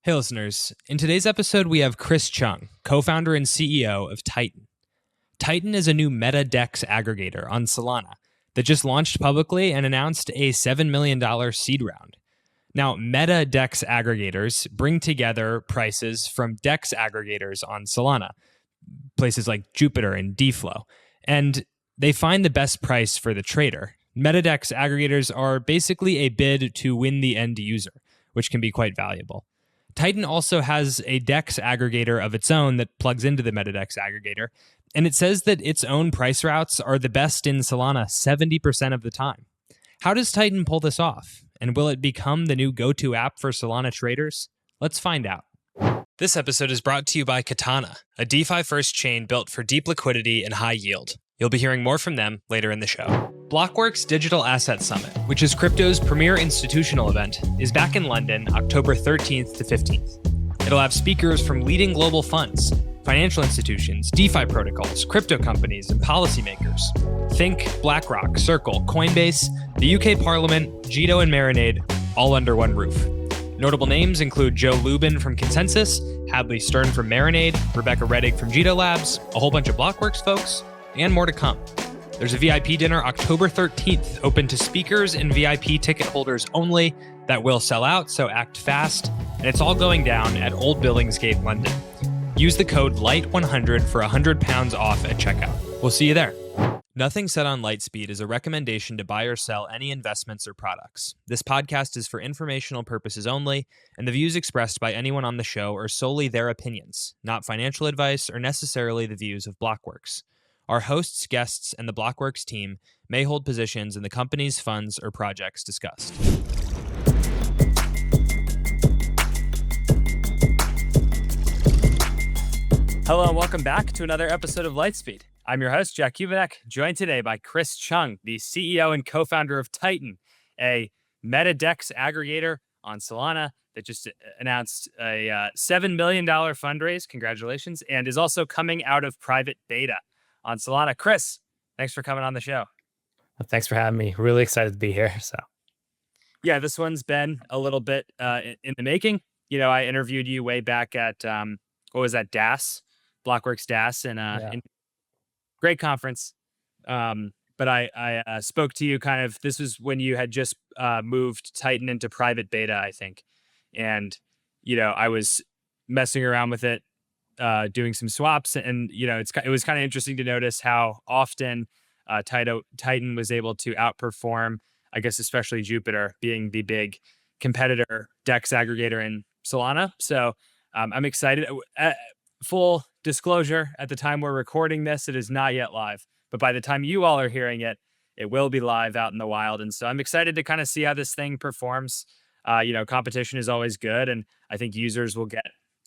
Hey listeners, in today's episode we have Chris Chung, co-founder and CEO of Titan. Titan is a new meta DEX aggregator on Solana that just launched publicly and announced a $7 million seed round. Now, meta DEX aggregators bring together prices from DEX aggregators on Solana, places like Jupiter and DFlow, and they find the best price for the trader. Meta DEX aggregators are basically a bid to win the end user, which can be quite valuable. Titan also has a DEX aggregator of its own that plugs into the MetaDEX aggregator, and it says that its own price routes are the best in Solana 70% of the time. How does Titan pull this off? And will it become the new go-to app for Solana traders? Let's find out. This episode is brought to you by Katana, a DeFi-first chain built for deep liquidity and high yield. You'll be hearing more from them later in the show. Blockworks Digital Asset Summit, which is crypto's premier institutional event, is back in London October 13th to 15th. It'll have speakers from leading global funds, financial institutions, DeFi protocols, crypto companies, and policymakers. Think BlackRock, Circle, Coinbase, the UK Parliament, Jito and Marinade, all under one roof. Notable names include Joe Lubin from Consensus, Hadley Stern from Marinade, Rebecca Reddick from Jito Labs, a whole bunch of Blockworks folks, and more to come. There's a VIP dinner October 13th, open to speakers and VIP ticket holders only. That will sell out, so act fast. And it's all going down at Old Billingsgate, London. Use the code LIGHT100 for £100 off at checkout. We'll see you there. Nothing said on Lightspeed is a recommendation to buy or sell any investments or products. This podcast is for informational purposes only, and the views expressed by anyone on the show are solely their opinions, not financial advice or necessarily the views of Blockworks. Our hosts, guests, and the Blockworks team may hold positions in the company's funds or projects discussed. Hello and welcome back to another episode of Lightspeed. I'm your host, Jack Kubanek, joined today by Chris Chung, the CEO and co-founder of Titan, a meta DEX aggregator on Solana that just announced a $7 million fundraise, congratulations, and is also coming out of private beta on Solana. Chris, thanks for coming on the show. Thanks for having me. Really excited to be here. Yeah, this one's been a little bit in the making. You know, I interviewed you way back at what was that, DAS, Blockworks DAS, in great conference. But I spoke to you kind of. This was when you had just moved Titan into private beta, I think, and I was messing around with it. Doing some swaps, and it was kind of interesting to notice how often Titan was able to outperform, I guess, especially Jupiter being the big competitor DEX aggregator in Solana. So I'm excited. Full disclosure, at the time we're recording this, it is not yet live, but by the time you all are hearing it, it will be live out in the wild. And so I'm excited to kind of see how this thing performs. Competition is always good, and I think users will get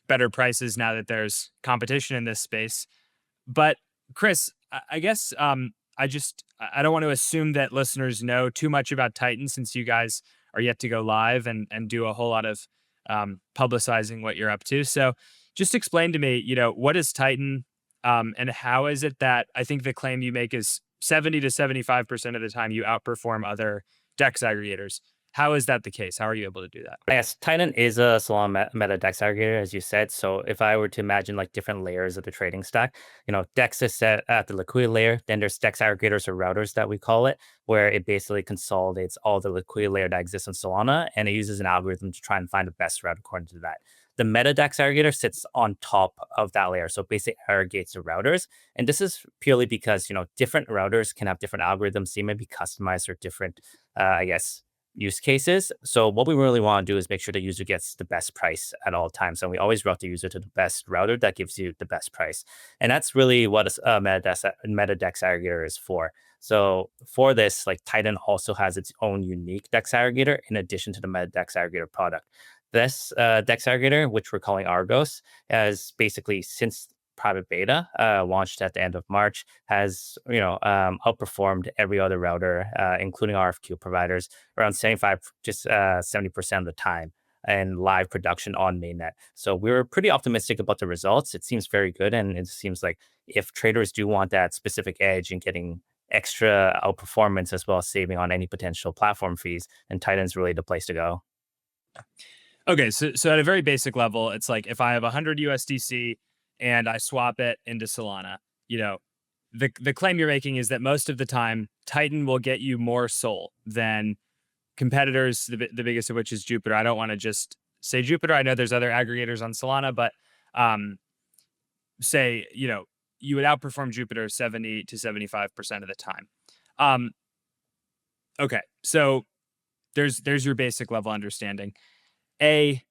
better prices now that there's competition in this space. But Chris, I guess I don't want to assume that listeners know too much about Titan, since you guys are yet to go live and do a whole lot of publicizing what you're up to. So just explain to me, what is Titan, and how is it that I think the claim you make is 70 to 75% of the time you outperform other DEX aggregators. How is that the case? How are you able to do that? Yes, Titan is a Solana meta DEX aggregator, as you said. So if I were to imagine like different layers of the trading stack, DEX is set at the liquidity layer. Then there's DEX aggregators or routers that we call it, where it basically consolidates all the liquidity layer that exists in Solana, and it uses an algorithm to try and find the best route according to that. The meta DEX aggregator sits on top of that layer. So basically aggregates the routers. And this is purely because, different routers can have different algorithms. They may be customized for different, use cases. So what we really want to do is make sure the user gets the best price at all times. And we always route the user to the best router that gives you the best price. And that's really what a meta DEX aggregator is for. So for this, like Titan also has its own unique DEX aggregator in addition to the meta DEX aggregator product. This DEX aggregator, which we're calling Argos, has basically since private beta launched at the end of March, has outperformed every other router, including RFQ providers, around 70% of the time in live production on mainnet. So we were pretty optimistic about the results. It seems very good, and it seems like if traders do want that specific edge in getting extra outperformance as well as saving on any potential platform fees, then Titan's really the place to go. Okay, so at a very basic level, it's like if I have 100 USDC and I swap it into Solana, you know, the claim you're making is that most of the time Titan will get you more SOL than competitors, the biggest of which is Jupiter. I don't want to just say Jupiter. I know there's other aggregators on Solana, but um, say, you would outperform Jupiter 70 to 75% of the time. Um, okay, so there's your basic level understanding. A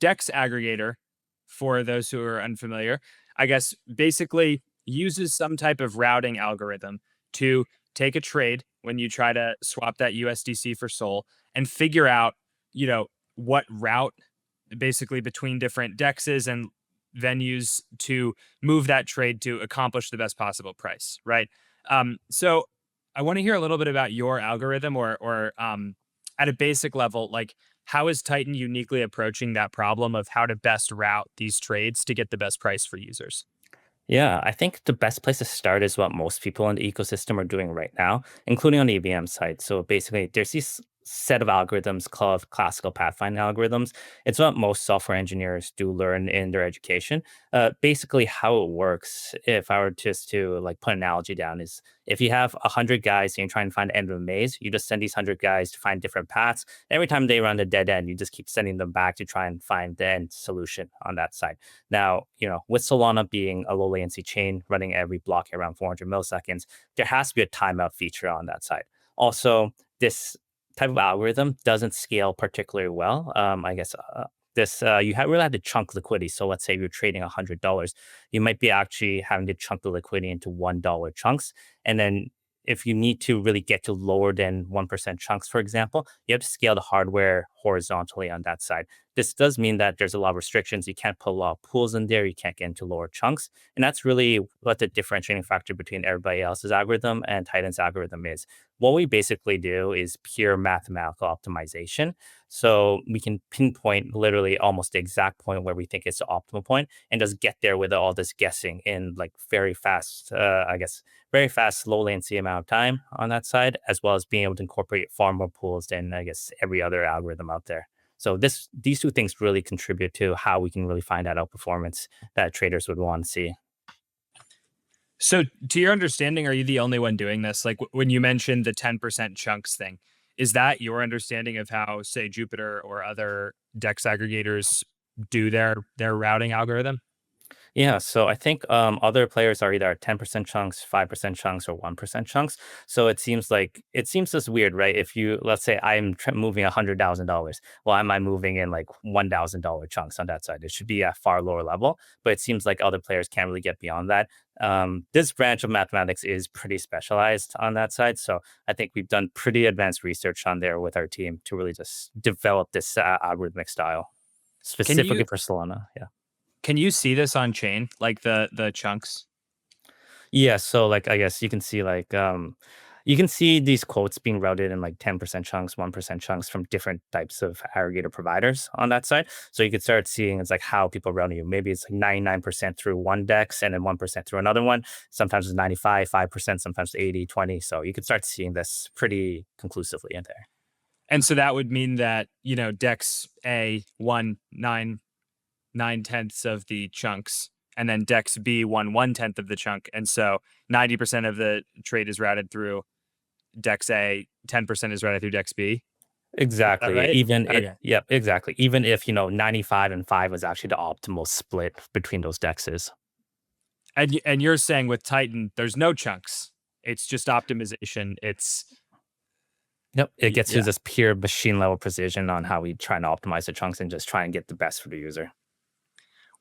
DEX aggregator, for those who are unfamiliar, I guess basically uses some type of routing algorithm to take a trade when you try to swap that USDC for SOL and figure out, what route basically between different DEXs and venues to move that trade to accomplish the best possible price, right? So I want to hear a little bit about your algorithm or at a basic level, like how is Titan uniquely approaching that problem of how to best route these trades to get the best price for users? Yeah, I think the best place to start is what most people in the ecosystem are doing right now, including on the EVM side. So basically, there's this set of algorithms called classical pathfinding algorithms. It's what most software engineers do learn in their education. Basically, how it works, if I were just to like put an analogy down, is if you have 100 guys and you try and find the end of a maze, you just send these 100 guys to find different paths. Every time they run a dead end, you just keep sending them back to try and find the end solution on that side. Now, with Solana being a low latency chain running every block around 400 milliseconds, there has to be a timeout feature on that side. Also, this type of algorithm doesn't scale particularly well. I guess this really have to chunk liquidity. So let's say you're trading $100, you might be actually having to chunk the liquidity into $1 chunks, and then if you need to really get to lower than 1% chunks, for example, you have to scale the hardware horizontally on that side. This does mean that there's a lot of restrictions. You can't put a lot of pools in there. You can't get into lower chunks. And that's really what the differentiating factor between everybody else's algorithm and Titan's algorithm is. What we basically do is pure mathematical optimization. So we can pinpoint literally almost the exact point where we think it's the optimal point and just get there with all this guessing in like very fast, very fast, low latency amount of time on that side, as well as being able to incorporate far more pools than I guess every other algorithm out there. So these two things really contribute to how we can really find that outperformance that traders would want to see. So, to your understanding, are you the only one doing this? Like when you mentioned the 10% chunks thing, is that your understanding of how, say, Jupiter or other DEX aggregators do their routing algorithm? Yeah, so I think other players are either at 10% chunks, 5% chunks, or 1% chunks. So it seems just weird, right? If you let's say moving $100,000, well, am I moving in like $1,000 chunks on that side? It should be at far lower level, but it seems like other players can't really get beyond that. This branch of mathematics is pretty specialized on that side, so I think we've done pretty advanced research on there with our team to really just develop this algorithmic style Can you specifically for Solana. Yeah. can you see this on chain, like the chunks? Yeah, so like I guess you can see these quotes being routed in like 10% chunks, 1% chunks from different types of aggregator providers on that side. So you could start seeing it's like how people routing you. Maybe it's like 99% through one DEX and then 1% through another one. Sometimes it's 95, 5%, sometimes 80, 20. So you could start seeing this pretty conclusively in there. And so that would mean that, DEX A won 9/10 of the chunks, and then DEX B won 1/10 of the chunk. And so 90% of the trade is routed through DEX A, 10% is routed through DEX B. Is that Exactly. right? Okay. Yep, exactly. Even if, 95 and 5 was actually the optimal split between those dexes. And you're saying with Titan, there's no chunks. It's just optimization. Yep. It gets to Yeah. this pure machine level precision on how we try and optimize the chunks and just try and get the best for the user.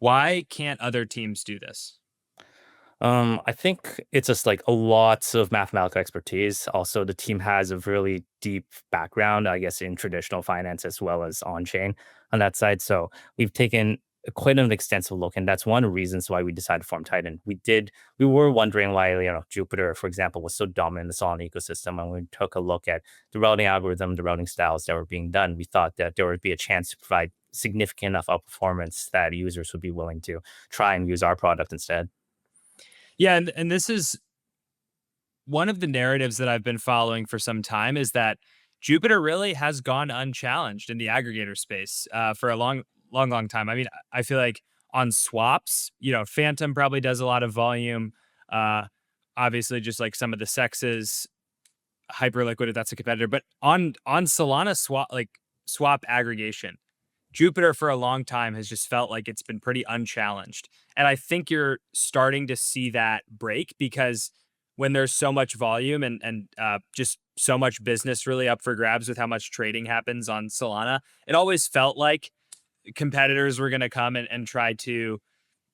Why can't other teams do this? I think it's just like a lots of mathematical expertise. Also, the team has a really deep background, I guess, in traditional finance as well as on chain on that side. So we've taken quite an extensive look, and that's one of the reasons why we decided to form Titan. We were wondering why Jupiter, for example, was so dominant in the Solana ecosystem, and we took a look at the routing algorithm, the routing styles that were being done. We thought that there would be a chance to provide significant enough outperformance that users would be willing to try and use our product instead. Yeah, and this is one of the narratives that I've been following for some time is that Jupiter really has gone unchallenged in the aggregator space for a long time. I mean, I feel like on swaps, Phantom probably does a lot of volume. Uh, Obviously, just like some of the sexes, Hyperliquid, if that's a competitor. But on Solana swap aggregation, Jupiter for a long time has just felt like it's been pretty unchallenged. And I think you're starting to see that break because when there's so much volume and just so much business really up for grabs with how much trading happens on Solana, it always felt like competitors were going to come and try to,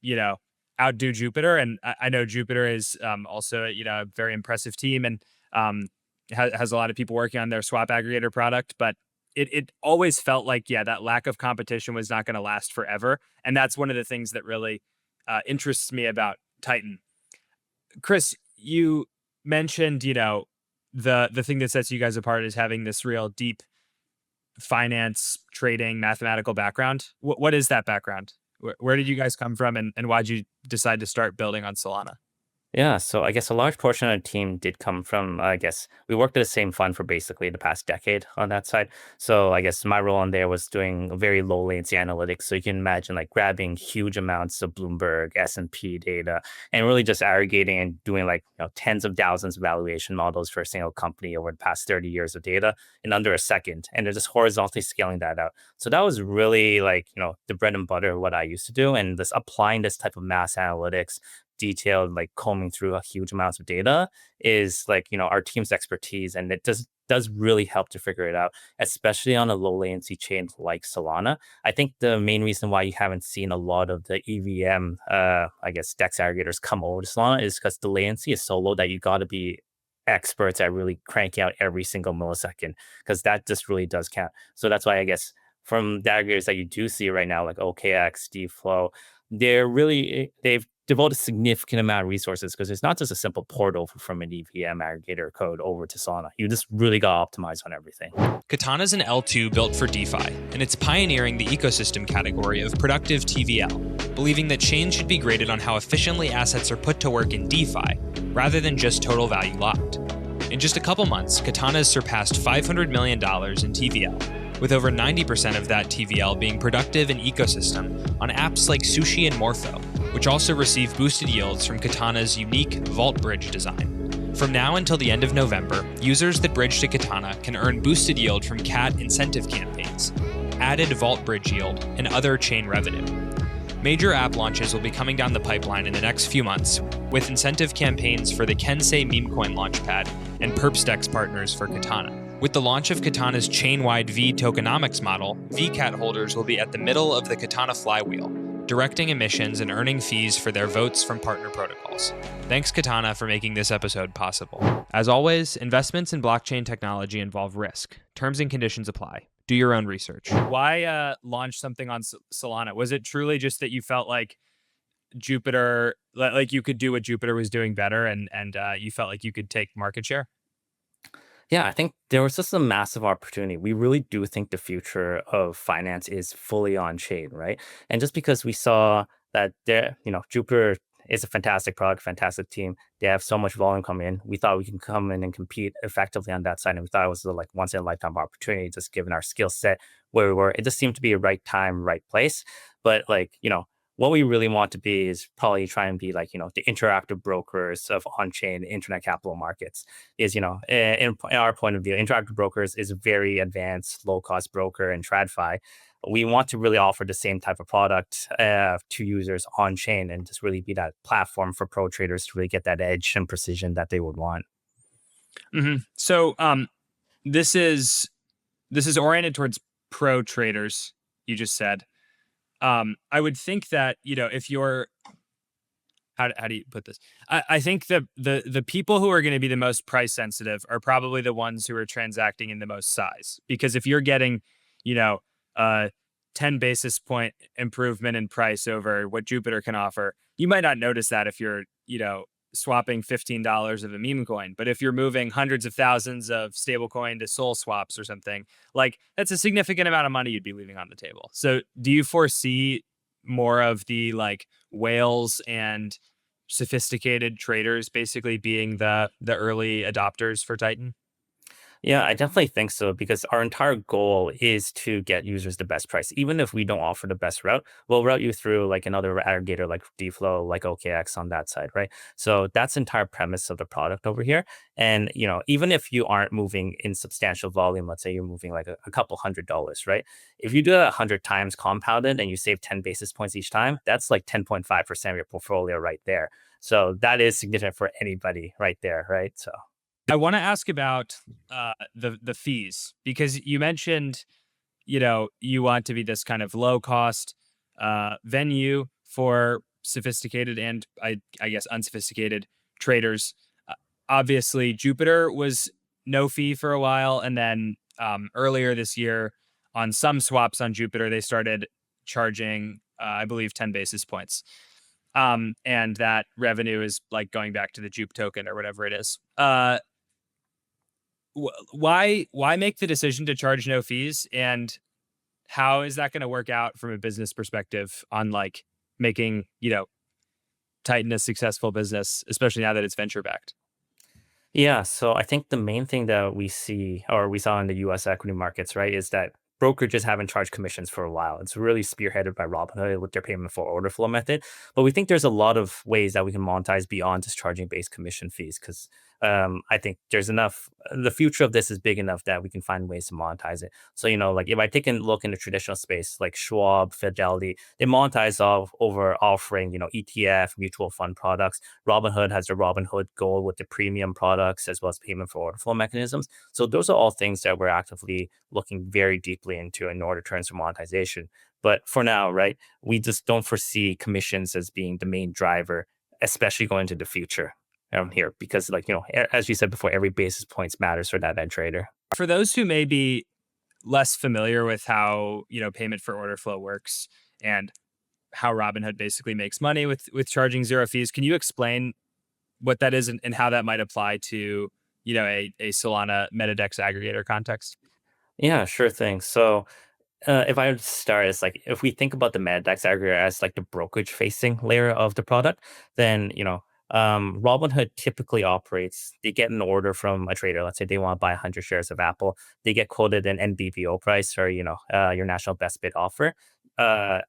you know, outdo Jupiter. And I know Jupiter is also, a very impressive team and um, has a lot of people working on their swap aggregator product. But it always felt like, yeah, that lack of competition was not going to last forever. And that's one of the things that really interests me about Titan. Chris, you mentioned, the thing that sets you guys apart is having this real deep finance, trading, mathematical background. What is that background? Where did you guys come from, and why'd you decide to start building on Solana? Yeah, so I guess a large portion of the team did come from, I guess, we worked at the same fund for basically the past decade on that side. So I guess my role on there was doing very low latency analytics. So you can imagine like grabbing huge amounts of Bloomberg, S&P data, and really just aggregating and doing like tens of thousands of valuation models for a single company over the past 30 years of data in under a second. And they're just horizontally scaling that out. So that was really like, the bread and butter of what I used to do. And this applying this type of mass analytics detailed, like combing through a huge amounts of data is like, our team's expertise. And it does really help to figure it out, especially on a low latency chain like Solana. I think the main reason why you haven't seen a lot of the EVM, I guess, DEX aggregators come over to Solana is because the latency is so low that you got to be experts at really cranking out every single millisecond, because that just really does count. So that's why I guess from the aggregators that you do see right now, like OKX, DFlow, they've devote a significant amount of resources because it's not just a simple port over from an EVM aggregator code over to Solana. You just really got to optimize on everything. Katana is an L2 built for DeFi, and it's pioneering the ecosystem category of productive TVL, believing that chains should be graded on how efficiently assets are put to work in DeFi, rather than just total value locked. In just a couple months, Katana has surpassed $500 million in TVL, with over 90% of that TVL being productive in ecosystem on apps like Sushi and Morpho, which also receive boosted yields from Katana's unique Vault Bridge design. From now until the end of November, users that bridge to Katana can earn boosted yield from CAT incentive campaigns, added Vault Bridge yield, and other chain revenue. Major app launches will be coming down the pipeline in the next few months, with incentive campaigns for the Kensei Memecoin Launchpad and Perpstex partners for Katana. With the launch of Katana's chain-wide V tokenomics model, VCAT holders will be at the middle of the Katana flywheel, directing emissions and earning fees for their votes from partner protocols. Thanks, Katana, for making this episode possible. As always, investments in blockchain technology involve risk. Terms and conditions apply. Do your own research. Why launch something on Solana? Was it truly just that you felt like Jupiter, like you could do what Jupiter was doing better, and you felt like you could take market share? Yeah, I think there was just a massive opportunity. We really do think the future of finance is fully on chain, right? And just because we saw that Jupiter is a fantastic product, fantastic team, they have so much volume coming in. We thought we can come in and compete effectively on that side, and we thought it was a like once in a lifetime opportunity, just given our skill set where we were. It just seemed to be a right time, right place. But what we really want to be is probably try and be like, the interactive brokers of on-chain internet capital markets is, in our point of view, interactive brokers is a very advanced, low-cost broker in TradFi. We want to really offer the same type of product to users on-chain and just really be that platform for pro traders to really get that edge and precision that they would want. Mm-hmm. So this is oriented towards pro traders, you just said. I would think that, if you're, how do you put this? I think the people who are going to be the most price sensitive are probably the ones who are transacting in the most size. Because if you're getting, 10 basis point improvement in price over what Jupiter can offer, you might not notice that if you're, swapping $15 of a meme coin. But if you're moving hundreds of thousands of stablecoin to Sol swaps or something, like that's a significant amount of money you'd be leaving on the table. So do you foresee more of the like whales and sophisticated traders basically being the early adopters for Titan? Yeah, I definitely think so because our entire goal is to get users the best price. Even if we don't offer the best route, we'll route you through like another aggregator like DFlow, like OKX on that side, right? So that's the entire premise of the product over here. And even if you aren't moving in substantial volume, let's say you're moving like a couple $100, right? If you do that 100 times compounded and you save 10 basis points each time, that's like 10.5% of your portfolio right there. So that is significant for anybody right there, right? So I want to ask about the fees, because you mentioned, you want to be this kind of low cost venue for sophisticated and I guess unsophisticated traders. Uh, Obviously, Jupiter was no fee for a while, and then earlier this year, on some swaps on Jupiter, they started charging, I believe, 10 basis points. And that revenue is like going back to the Jupe token or whatever it is. Why make the decision to charge no fees, and how is that going to work out from a business perspective on like making Titan a successful business, especially now that it's venture backed? yeah, so I think the main thing that we see or we saw in the US equity markets, right, is that brokerages haven't charged commissions for a while. It's really spearheaded by Robinhood with their payment for order flow method. But we think there's a lot of ways that we can monetize beyond just charging base commission fees because I think there's enough, the future of this is big enough that we can find ways to monetize it. So, like if I take a look in the traditional space, like Schwab, Fidelity, they monetize off over offering, ETF, mutual fund products. Robinhood has the Robinhood Gold with the premium products as well as payment for order flow mechanisms. So those are all things that we're actively looking very deeply into in order to turn to monetization. But for now, right, we just don't foresee commissions as being the main driver, especially going into the future here, because like, as you said before, every basis points matters for that trader. For those who may be less familiar with how payment for order flow works and how Robinhood basically makes money with charging zero fees, can you explain what that is, and how that might apply to a Solana MetaDex aggregator context? Yeah, sure thing. So if I were to start, it's like if we think about the MetaDex aggregator as like the brokerage facing layer of the product, then Robinhood typically operates. They get an order from a trader. Let's say they want to buy 100 shares of Apple. They get quoted an NBVO price or your national best bid offer.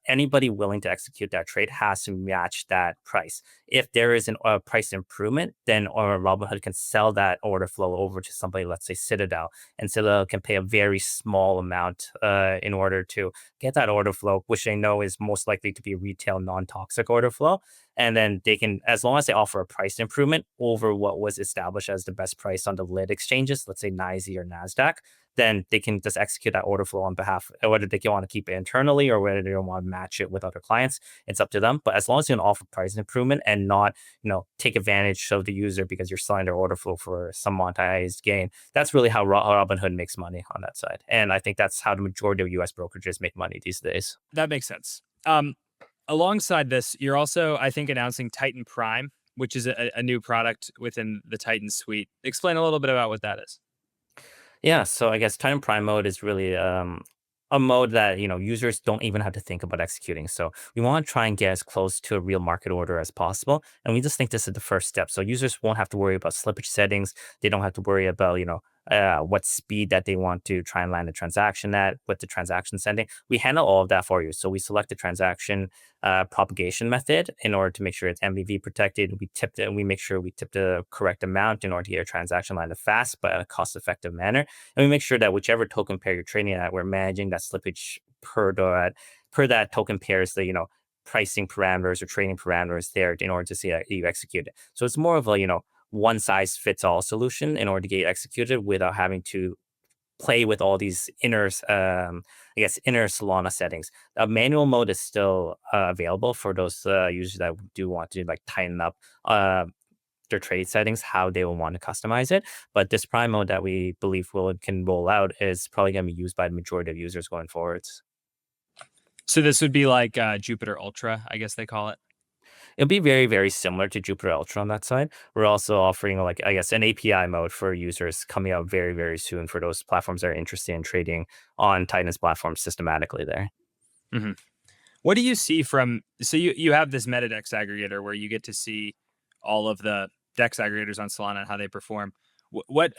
Anybody willing to execute that trade has to match that price. If there is a price improvement, then Robinhood can sell that order flow over to somebody, let's say Citadel, and Citadel can pay a very small amount in order to get that order flow, which they know is most likely to be retail non-toxic order flow. And then they can, as long as they offer a price improvement over what was established as the best price on the lit exchanges, let's say NYSE or NASDAQ, then they can just execute that order flow on behalf, whether they want to keep it internally or whether they want to match it with other clients. It's up to them. But as long as you can offer price improvement and not, take advantage of the user because you're selling their order flow for some monetized gain, that's really how Robinhood makes money on that side. And I think that's how the majority of US brokerages make money these days. That makes sense. Alongside this, you're also, I think, announcing Titan Prime, which is a new product within the Titan suite. Explain a little bit about what that is. Yeah, so I guess Titan Prime mode is really a mode that users don't even have to think about executing. So we want to try and get as close to a real market order as possible, and we just think this is the first step. So users won't have to worry about slippage settings. They don't have to worry about what speed that they want to try and land a transaction at, with the transaction sending. We handle all of that for you. So we select the transaction propagation method in order to make sure it's MVV protected. We tip it, and we make sure we tip the correct amount in order to get a transaction landed fast but in a cost-effective manner. And we make sure that whichever token pair you're trading at, we're managing that slippage per that token pair's pricing parameters or trading parameters there in order to see that you execute it. So it's more of a one size fits all solution in order to get executed without having to play with all these inner Solana settings. Manual mode is still available for those users that do want to like tighten up their trade settings, how they will want to customize it. But this Prime mode that we believe can roll out is probably going to be used by the majority of users going forwards. So this would be like Jupiter Ultra, I guess they call it. It'll be very, very similar to Jupiter Ultra on that side. We're also offering like I guess an API mode for users coming out very, very soon for those platforms that are interested in trading on Titan's platform systematically there. Hmm. What do you see from? So you have this MetaDex aggregator where you get to see all of the DEX aggregators on Solana and how they perform. What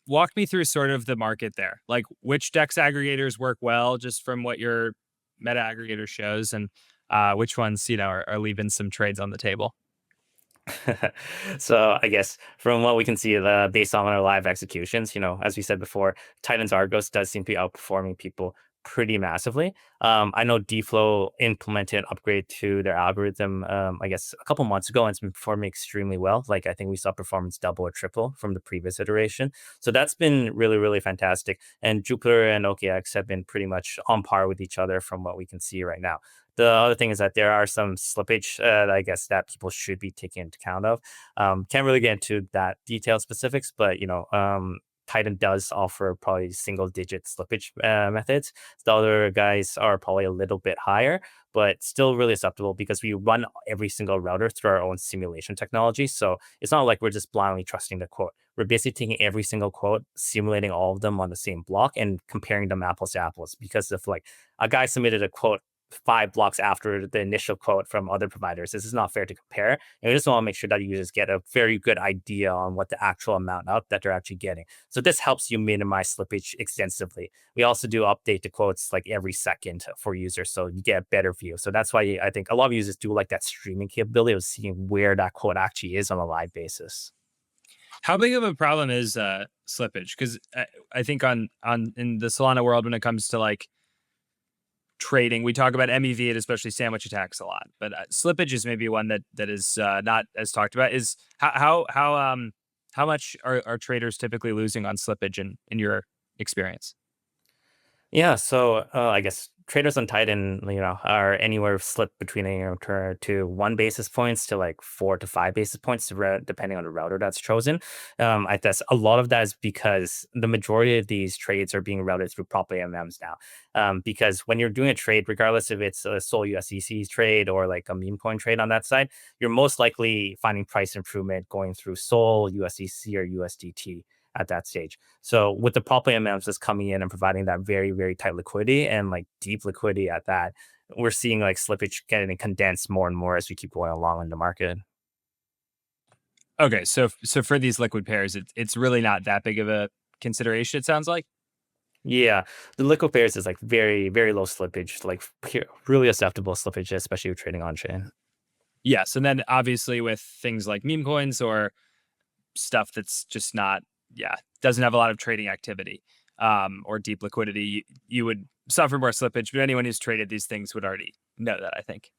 walk me through sort of the market there. Like which DEX aggregators work well, just from what your meta aggregator shows, and which ones are leaving some trades on the table. So I guess from what we can see, based on our live executions, as we said before, Titan's Argos does seem to be outperforming people pretty massively. I know DFlow implemented an upgrade to their algorithm, I guess a couple months ago, and it's been performing extremely well. Like I think we saw performance double or triple from the previous iteration. So that's been really, really fantastic. And Jupiter and OKX have been pretty much on par with each other from what we can see right now. The other thing is that there are some slippage, I guess, that people should be taking into account of. Can't really get into that detailed specifics, but Titan does offer probably single digit slippage methods. The other guys are probably a little bit higher, but still really acceptable because we run every single router through our own simulation technology. So it's not like we're just blindly trusting the quote. We're basically taking every single quote, simulating all of them on the same block and comparing them apples to apples. Because if like a guy submitted a quote 5 blocks after the initial quote from other providers, this is not fair to compare. And we just want to make sure that users get a very good idea on what the actual amount out that they're actually getting. So this helps you minimize slippage extensively. We also do update the quotes like every second for users, so you get a better view. So that's why I think a lot of users do like that streaming capability of seeing where that quote actually is on a live basis. How big of a problem is slippage? Because I think on in the Solana world, when it comes to like trading, we talk about MEV and especially sandwich attacks a lot, but slippage is maybe one that is not as talked about. Is how much are traders typically losing on slippage in your experience? Yeah, so I guess traders on Titan, are anywhere slip between to 1 basis points to like 4 to 5 basis points, depending on the router that's chosen. I guess a lot of that is because the majority of these trades are being routed through prop AMMs now. Because when you're doing a trade, regardless if it's a Sol USDC trade or like a meme coin trade on that side, you're most likely finding price improvement going through Sol, USDC, or USDT at that stage. So with the prop AMMs just coming in and providing that very, very tight liquidity and like deep liquidity at that, we're seeing like slippage getting condensed more and more as we keep going along in the market. Okay, so for these liquid pairs, it's really not that big of a consideration. It sounds like. Yeah, the liquid pairs is like very, very low slippage, like really acceptable slippage, especially with trading on chain. Yes, and then obviously with things like meme coins or stuff that's just not, doesn't have a lot of trading activity or deep liquidity, you would suffer more slippage. But anyone who's traded these things would already know that, I think.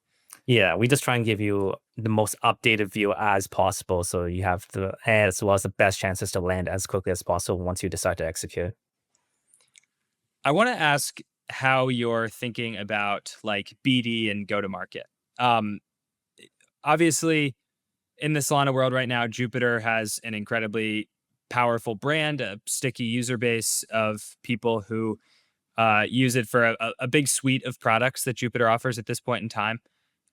Yeah, we just try and give you the most updated view as possible, so you have the as well as the best chances to land as quickly as possible once you decide to execute. I want to ask how you're thinking about like BD and go to market. Um, Obviously, in the Solana world right now, Jupiter has an incredibly powerful brand, a sticky user base of people who use it for a big suite of products that Jupiter offers at this point in time.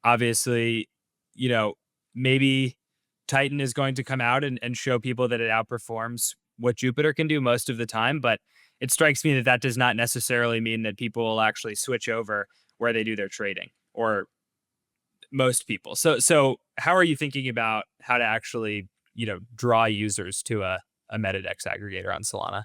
Obviously, you know, maybe Titan is going to come out and show people that it outperforms what Jupiter can do most of the time. But it strikes me that that does not necessarily mean that people will actually switch over where they do their trading, or most people. So how are you thinking about how to actually, draw users to a MetaDex aggregator on Solana?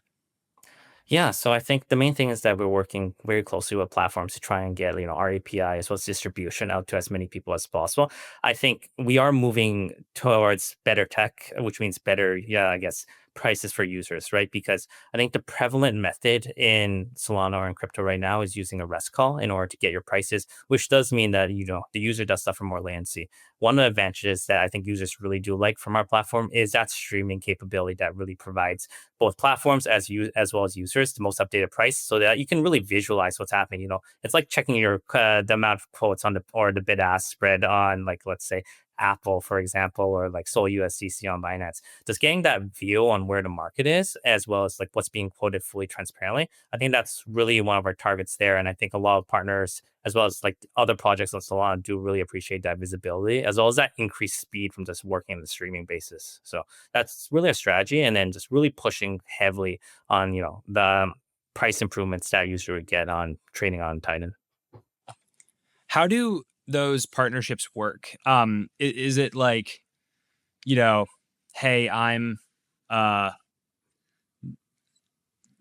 Yeah, so I think the main thing is that we're working very closely with platforms to try and get our API as well as distribution out to as many people as possible. I think we are moving towards better tech, which means better, I guess, prices for users, right? Because I think the prevalent method in Solana or in crypto right now is using a REST call in order to get your prices, which does mean that the user does suffer more latency. One of the advantages that I think users really do like from our platform is that streaming capability that really provides both platforms as well as users the most updated price, so that you can really visualize what's happening. It's like checking your the amount of quotes on the bid ask spread on, like, let's say Apple, for example, or like Sol USDC on Binance. Just getting that view on where the market is, as well as like what's being quoted fully transparently. I think that's really one of our targets there, and I think a lot of partners, as well as like other projects on Solana, do really appreciate that visibility, as well as that increased speed from just working on the streaming basis. So that's really a strategy, and then just really pushing heavily on the price improvements that user would get on trading on Titan. How do those partnerships work? Is it like, you know, hey, I'm uh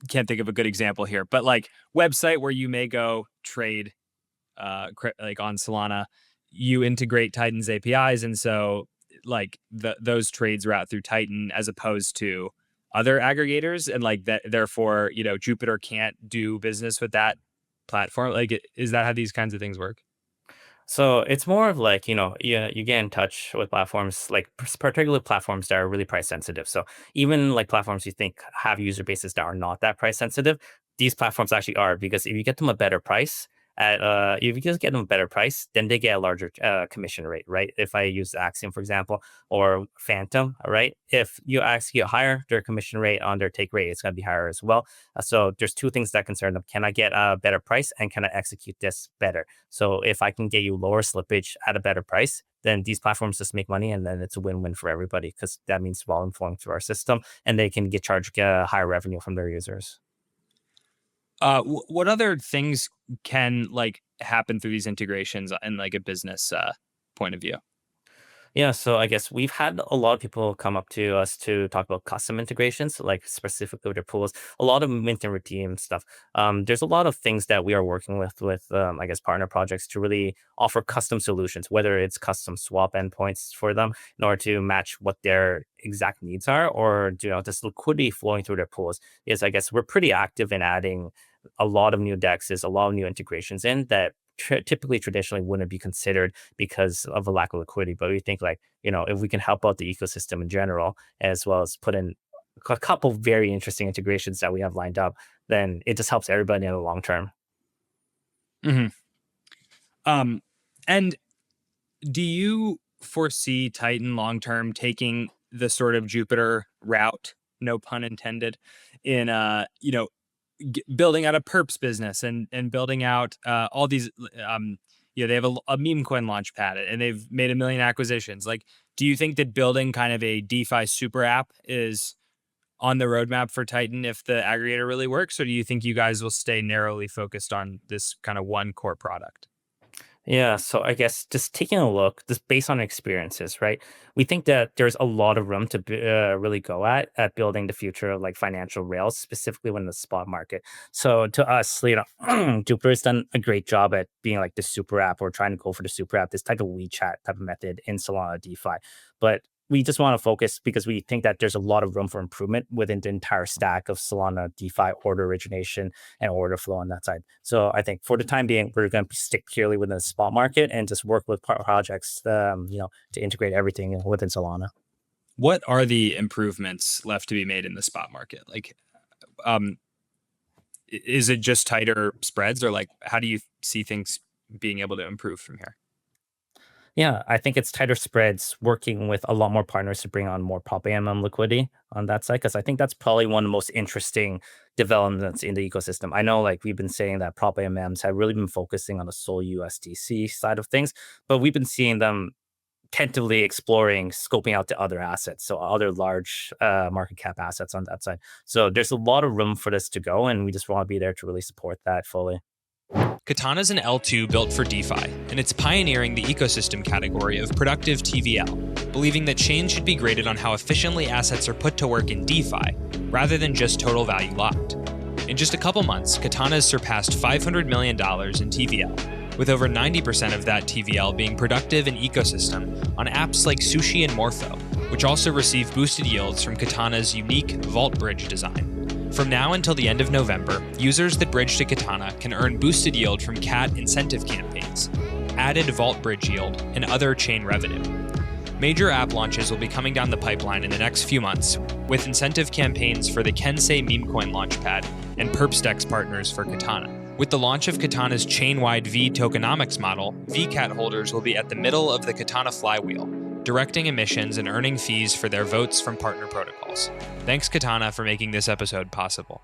can't think of a good example here, but like website where you may go trade like on Solana, you integrate Titan's APIs, and so like those trades route through Titan as opposed to other aggregators, and like that therefore Jupiter can't do business with that platform. Like, is that how these kinds of things work? So it's more of like, you get in touch with platforms, like particular platforms that are really price sensitive. So even like platforms you think have user bases that are not that price sensitive, these platforms actually are, because if you get them a better price if you just get them a better price, then they get a larger commission rate, right? If I use Axiom, for example, or Phantom, right? If you actually get higher, their commission rate on their take rate is going to be higher as well. So there's two things that concern them. Can I get a better price, and can I execute this better? So if I can get you lower slippage at a better price, then these platforms just make money, and then it's a win-win for everybody, because that means volume flowing through our system, and they can get charged higher revenue from their users. What other things can like happen through these integrations in like a business point of view? Yeah, so I guess we've had a lot of people come up to us to talk about custom integrations, like specifically with their pools, a lot of mint and redeem stuff. There's a lot of things that we are working with I guess, partner projects to really offer custom solutions, whether it's custom swap endpoints for them in order to match what their exact needs are, or just liquidity flowing through their pools. Is, I guess, we're pretty active in adding a lot of new dexes, a lot of new integrations in that typically traditionally wouldn't be considered because of a lack of liquidity. But we think, like, if we can help out the ecosystem in general, as well as put in a couple very interesting integrations that we have lined up, then it just helps everybody in the long term. Mm-hmm. And do you foresee Titan long term taking the sort of Jupiter route, no pun intended, in building out a perps business and building out all these they have a meme coin launch pad, and they've made 1 million acquisitions. Like, do you think that building kind of a DeFi super app is on the roadmap for Titan if the aggregator really works, or do you think you guys will stay narrowly focused on this kind of one core product? Yeah, so I guess just taking a look, just based on experiences, right? We think that there's a lot of room to really go at building the future of like financial rails, specifically when the spot market. So to us, Jupiter's done a great job at being like the super app, or trying to go for the super app, this type of WeChat type of method in Solana DeFi. But we just want to focus, because we think that there's a lot of room for improvement within the entire stack of Solana DeFi order origination and order flow on that side. So I think for the time being, we're going to stick purely within the spot market and just work with projects, to integrate everything within Solana. What are the improvements left to be made in the spot market? Like, is it just tighter spreads, or like, how do you see things being able to improve from here? Yeah, I think it's tighter spreads, working with a lot more partners to bring on more prop AMM liquidity on that side, because I think that's probably one of the most interesting developments in the ecosystem. I know, like, we've been saying that prop AMMs have really been focusing on the sole USDC side of things, but we've been seeing them tentatively exploring, scoping out the other assets, so other large market cap assets on that side. So there's a lot of room for this to go, and we just want to be there to really support that fully. Katana is an L2 built for DeFi, and it's pioneering the ecosystem category of productive TVL, believing that chains should be graded on how efficiently assets are put to work in DeFi, rather than just total value locked. In just a couple months, Katana has surpassed $500 million in TVL, with over 90% of that TVL being productive in ecosystem on apps like Sushi and Morpho, which also receive boosted yields from Katana's unique Vault Bridge design. From now until the end of November, users that bridge to Katana can earn boosted yield from CAT incentive campaigns, added Vault Bridge yield, and other chain revenue. Major app launches will be coming down the pipeline in the next few months, with incentive campaigns for the Kensei Memecoin Launchpad and PerpsDex partners for Katana. With the launch of Katana's chain-wide V tokenomics model, VCAT holders will be at the middle of the Katana flywheel, directing emissions and earning fees for their votes from partner protocols. Thanks, Katana, for making this episode possible.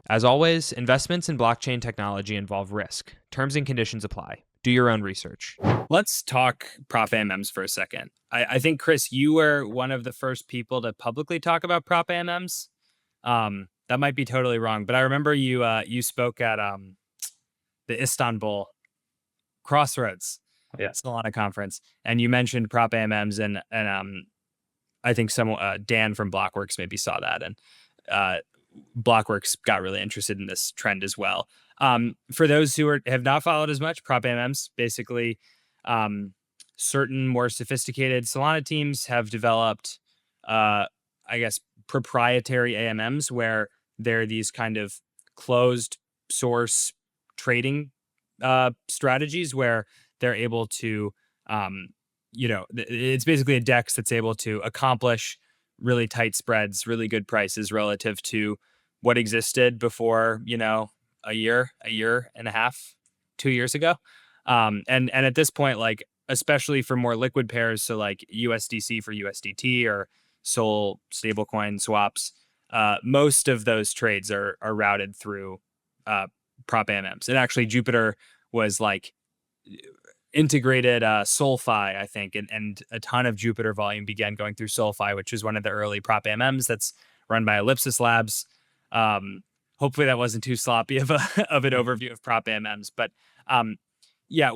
As always, investments in blockchain technology involve risk. Terms and conditions apply. Do your own research. Let's talk prop AMMs for a second. I think, Chris, you were one of the first people to publicly talk about prop AMMs. That might be totally wrong, but I remember you spoke at the Istanbul Crossroads Yeah. Solana conference, and you mentioned prop AMMs, and I think Dan from Blockworks maybe saw that, and Blockworks got really interested in this trend as well. For those who have not followed as much, prop AMMs, basically, certain more sophisticated Solana teams have developed, I guess, proprietary AMMs where they're these kind of closed source trading strategies where they're able to, it's basically a DEX that's able to accomplish really tight spreads, really good prices relative to what existed before, a year and a half, 2 years ago. And at this point, like, especially for more liquid pairs, so like USDC for USDT or Sol stablecoin swaps, most of those trades are routed through prop AMMs. And actually, Jupiter was like integrated SolFi, I think, and a ton of Jupiter volume began going through SolFi, which is one of the early prop AMMs that's run by Ellipsis Labs. Hopefully that wasn't too sloppy of of an overview of prop AMMs, but yeah,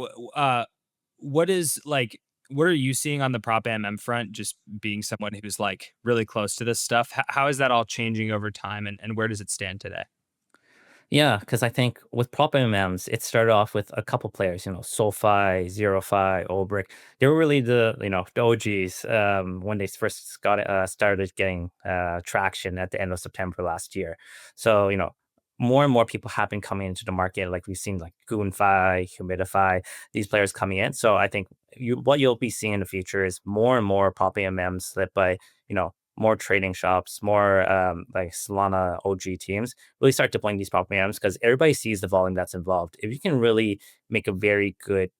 what are you seeing on the prop AMM front? Just being someone who's like really close to this stuff, how is that all changing over time, and where does it stand today? Yeah, because I think with prop MMs, it started off with a couple players, SoFi, ZeroFi, Olbrick. They were really the OGs when they first got started getting traction at the end of September last year. So, more and more people have been coming into the market. Like we've seen like GoonFi, Humidify, these players coming in. So I think what you'll be seeing in the future is more and more prop AMMs led by, more trading shops, more like Solana OG teams really start deploying these prop AMMs because everybody sees the volume that's involved. If you can really make a very good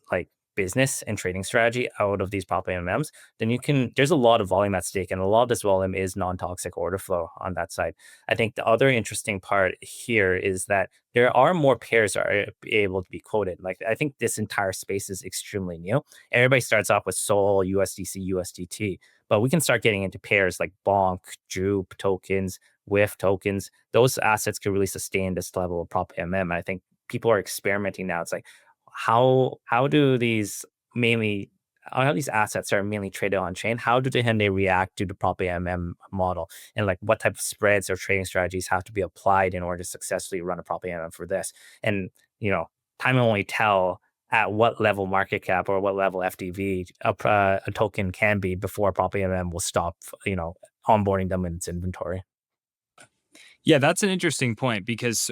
like business and trading strategy out of these prop AMMs, then there's a lot of volume at stake, and a lot of this volume is non-toxic order flow on that side. I think the other interesting part here is that there are more pairs that are able to be quoted. Like I think this entire space is extremely new. Everybody starts off with Sol, USDC, USDT, but we can start getting into pairs like Bonk, Jupe tokens, WIF tokens. Those assets could really sustain this level of prop MM. I think people are experimenting now. It's like how do these mainly how these assets are mainly traded on chain? How do they react to the prop AMM model? And like what type of spreads or trading strategies have to be applied in order to successfully run a prop AMM for this? And time will only tell at what level market cap or what level FDV a token can be before prop AMM will stop, onboarding them in its inventory. Yeah, that's an interesting point because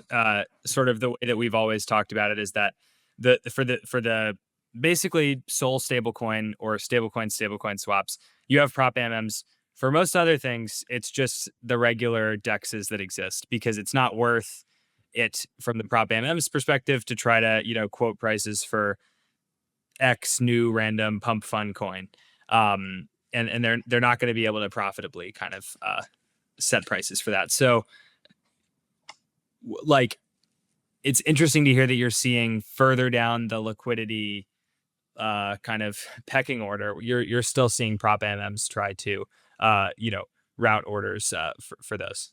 sort of the way that we've always talked about it is that the basically Sol stablecoin or stablecoin swaps, you have prop AMMs. For most other things, it's just the regular dexes that exist because it's not worth it from the prop AMM's perspective to try to quote prices for X new random pump fun coin, and they're not going to be able to profitably kind of set prices for that. So like it's interesting to hear that you're seeing further down the liquidity kind of pecking order. You're still seeing prop AMMs try to route orders for those.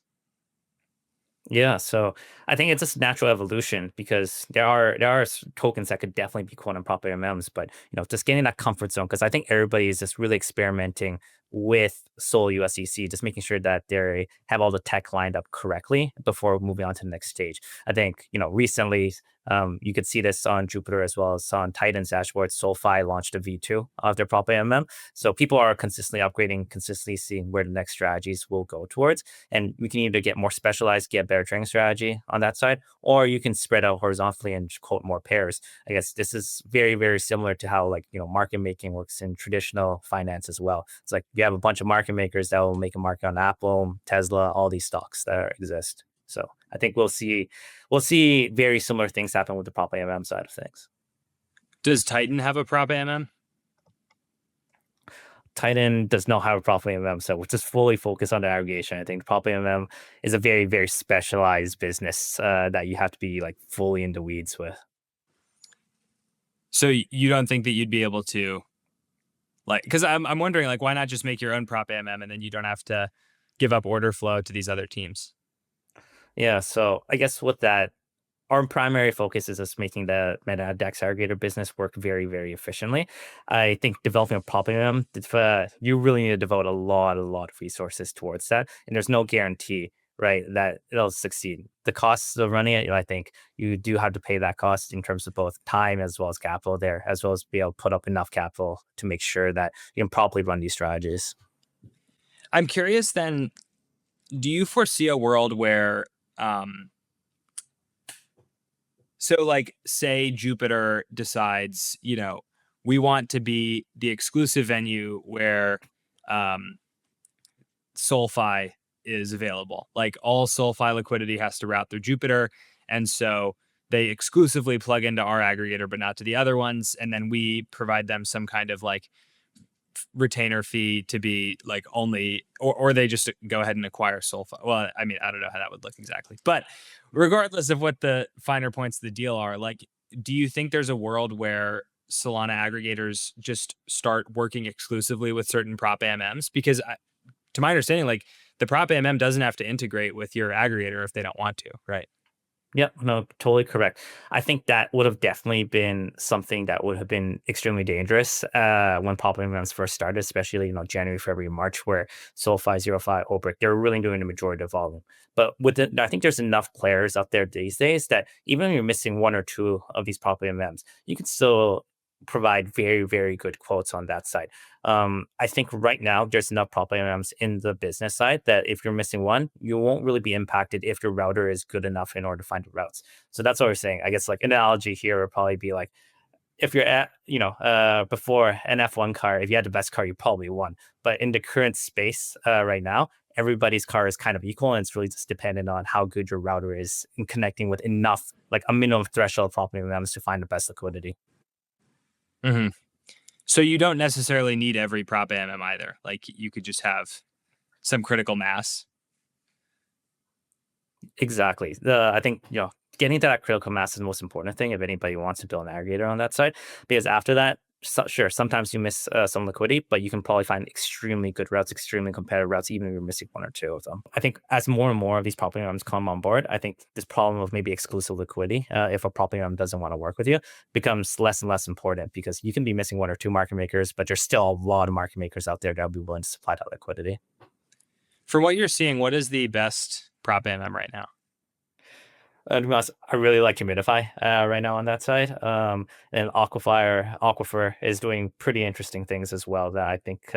Yeah, so I think it's just natural evolution because there are tokens that could definitely be quote unquote MMs, but just getting that comfort zone because I think everybody is just really experimenting with Sol USDC, just making sure that they have all the tech lined up correctly before moving on to the next stage. I think recently you could see this on Jupiter as well as on Titan's dashboard. SolFi launched a V2 of their prop AMM, so people are consistently upgrading, consistently seeing where the next strategies will go towards. And we can either get more specialized, get better trading strategy on that side, or you can spread out horizontally and quote more pairs. I guess this is very, very similar to how market making works in traditional finance as well. It's like you have a bunch of market makers that will make a market on Apple, Tesla, all these stocks that exist. So I think we'll see very similar things happen with the prop AMM side of things. Does Titan have a prop AMM? Titan does not have a prop AMM, so we're just fully focused on the aggregation. I think prop AMM is a very, very specialized business that you have to be like fully in the weeds with. So you don't think that you'd be able to, like, because I'm wondering, like, why not just make your own prop AMM and then you don't have to give up order flow to these other teams? Yeah, so I guess with that, our primary focus is just making the meta DEX aggregator business work very, very efficiently. I think developing a prop AMM, you really need to devote a lot of resources towards that, and there's no guarantee right, that it'll succeed. The costs of running it, I think you do have to pay that cost in terms of both time as well as capital there, as well as be able to put up enough capital to make sure that you can properly run these strategies. I'm curious then, do you foresee a world where, so like say Jupiter decides, we want to be the exclusive venue where SolFi is available. Like all SolFi liquidity has to route through Jupiter. And so they exclusively plug into our aggregator, but not to the other ones. And then we provide them some kind of like retainer fee to be like only, or they just go ahead and acquire SolFi. Well, I mean, I don't know how that would look exactly, but regardless of what the finer points of the deal are, like, do you think there's a world where Solana aggregators just start working exclusively with certain prop AMMs? Because to my understanding, like the prop AMM doesn't have to integrate with your aggregator if they don't want to, right? Yep, no, totally correct. I think that would have definitely been something that would have been extremely dangerous when pop events first started, especially January, February, March, where SoFi, ZeroFi, Obrick, they're really doing the majority of volume. But with it, I think there's enough players out there these days that even if you're missing one or two of these pop AMMs, you can still provide very, very good quotes on that side. I think right now there's enough prop AMMs in the business side that if you're missing one, you won't really be impacted if your router is good enough in order to find the routes. So that's what we're saying. I guess like an analogy here would probably be like if you're at, before an F1 car, if you had the best car, you probably won. But in the current space right now, everybody's car is kind of equal, and it's really just dependent on how good your router is in connecting with enough, like a minimum threshold prop AMMs to find the best liquidity. Mm-hmm. So you don't necessarily need every prop AMM either. Like you could just have some critical mass. Exactly. I think getting to that critical mass is the most important thing if anybody wants to build an aggregator on that side. Because after that, sure, sometimes you miss some liquidity, but you can probably find extremely good routes, extremely competitive routes, even if you're missing one or two of them. I think as more and more of these prop AMMs come on board, I think this problem of maybe exclusive liquidity, if a prop AMM doesn't want to work with you, becomes less and less important because you can be missing one or two market makers, but there's still a lot of market makers out there that will be willing to supply that liquidity. From what you're seeing, what is the best prop AMM right now? To be honest, I really like Humidify right now on that side. And Aquifer is doing pretty interesting things as well that I think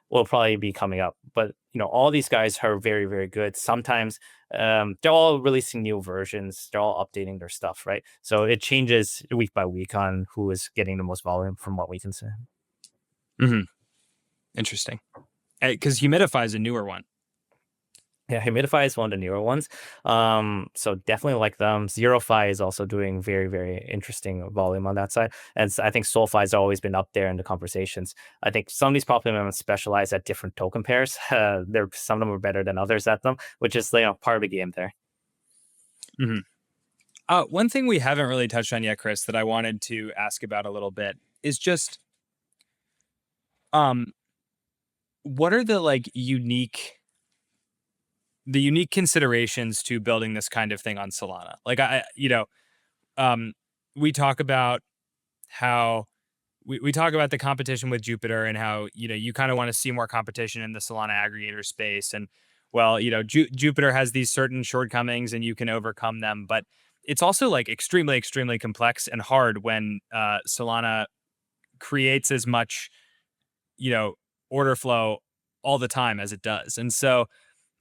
will probably be coming up. But all these guys are very, very good. Sometimes they're all releasing new versions. They're all updating their stuff, right? So it changes week by week on who is getting the most volume from what we can see. Mm-hmm. Interesting. Because Humidify is a newer one. Yeah, Humidify is one of the newer ones. So definitely like them. ZeroFi is also doing very, very interesting volume on that side. And I think SolFi has always been up there in the conversations. I think some of these prop AMMs specialize at different token pairs. Some of them are better than others at them, which is part of the game there. Mm-hmm. One thing we haven't really touched on yet, Chris, that I wanted to ask about a little bit is just what are the unique considerations to building this kind of thing on Solana? Like we talk about how we talk about the competition with Jupiter and how, you kind of want to see more competition in the Solana aggregator space. And well, Jupiter has these certain shortcomings and you can overcome them, but it's also like extremely, extremely complex and hard when Solana creates as much, order flow all the time as it does. And so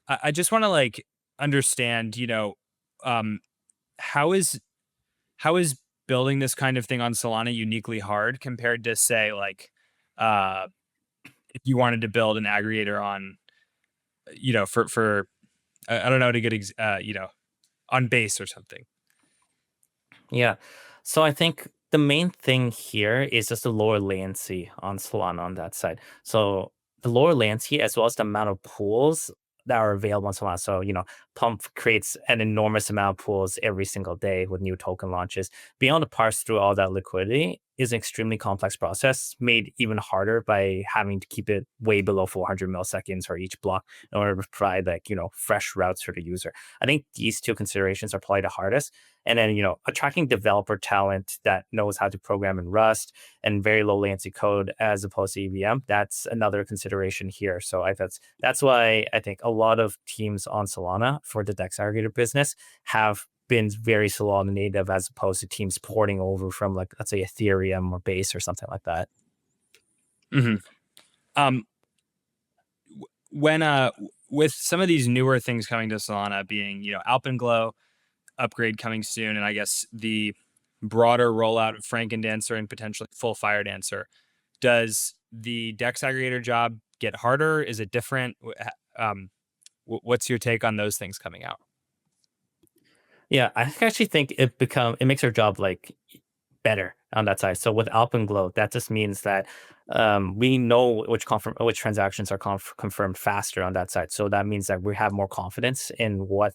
I just want to understand, how is building this kind of thing on Solana uniquely hard compared to say if you wanted to build an aggregator on, for I don't know, to get on base or something. Yeah. So I think the main thing here is just the lower latency on Solana on that side. So the lower latency as well as the amount of pools that are available on Solana. So, Pump creates an enormous amount of pools every single day with new token launches. Being able to parse through all that liquidity is an extremely complex process, made even harder by having to keep it way below 400 milliseconds for each block in order to provide fresh routes for the user. I think these two considerations are probably the hardest. And then, attracting developer talent that knows how to program in Rust and very low latency code as opposed to EVM. That's another consideration here. So that's why I think a lot of teams on Solana for the DEX aggregator business have been very Solana native as opposed to teams porting over from, like, let's say Ethereum or Base or something like that. Mm-hmm. When with some of these newer things coming to Solana, being Alpenglow upgrade coming soon, and I guess the broader rollout of Frankendancer and potentially full Fire Dancer, does the DEX aggregator job get harder? Is it different? What's your take on those things coming out? Yeah, I actually think it makes our job like better on that side. So with Alpenglow, that just means that we know which transactions are confirmed faster on that side. So that means that we have more confidence in what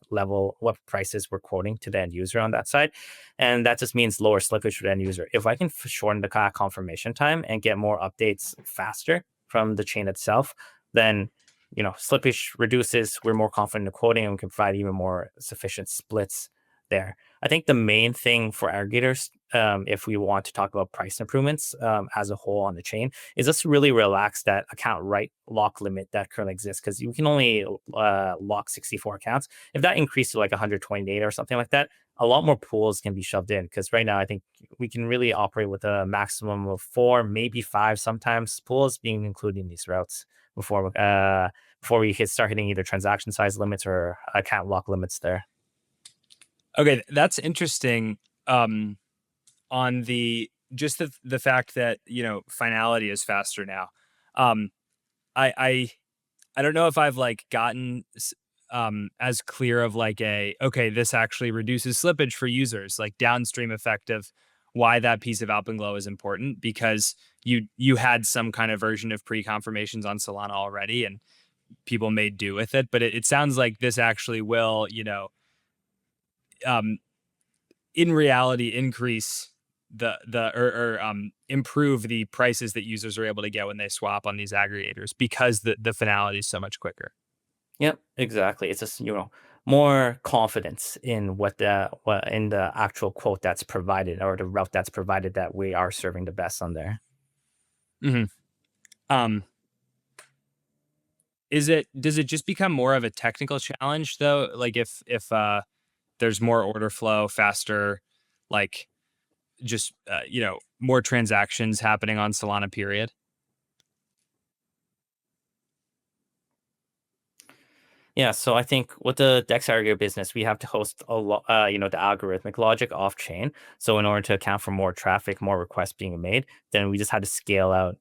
prices we're quoting to the end user on that side, and that just means lower slippage for the end user. If I can shorten the confirmation time and get more updates faster from the chain itself, then slippage reduces. We're more confident in quoting, and we can provide even more sufficient splits there. I think the main thing for aggregators, if we want to talk about price improvements as a whole on the chain, is just to really relax that account write lock limit that currently exists, because you can only lock 64 accounts. If that increased to like 128 or something like that, a lot more pools can be shoved in, because right now I think we can really operate with a maximum of 4, maybe 5 sometimes pools being included in these routes before we start hitting either transaction size limits or account lock limits there. Okay, that's interesting. On the fact that finality is faster now. I I don't know if I've like gotten as clear of like okay, this actually reduces slippage for users, like downstream effect of why that piece of Alpenglow is important, because you had some kind of version of pre-confirmations on Solana already and people made do with it. But it sounds like this actually will, um, in reality, increase improve the prices that users are able to get when they swap on these aggregators, because the finality is so much quicker. Yep, exactly. It's just, more confidence in what in the actual quote that's provided, or the route that's provided, that we are serving the best on there. Mm-hmm. Um, does it just become more of a technical challenge though? Like if there's more order flow, faster, like just more transactions happening on Solana, period. Yeah, so I think with the DEX aggregator business, we have to host a lot, the algorithmic logic off chain. So in order to account for more traffic, more requests being made, then we just had to scale out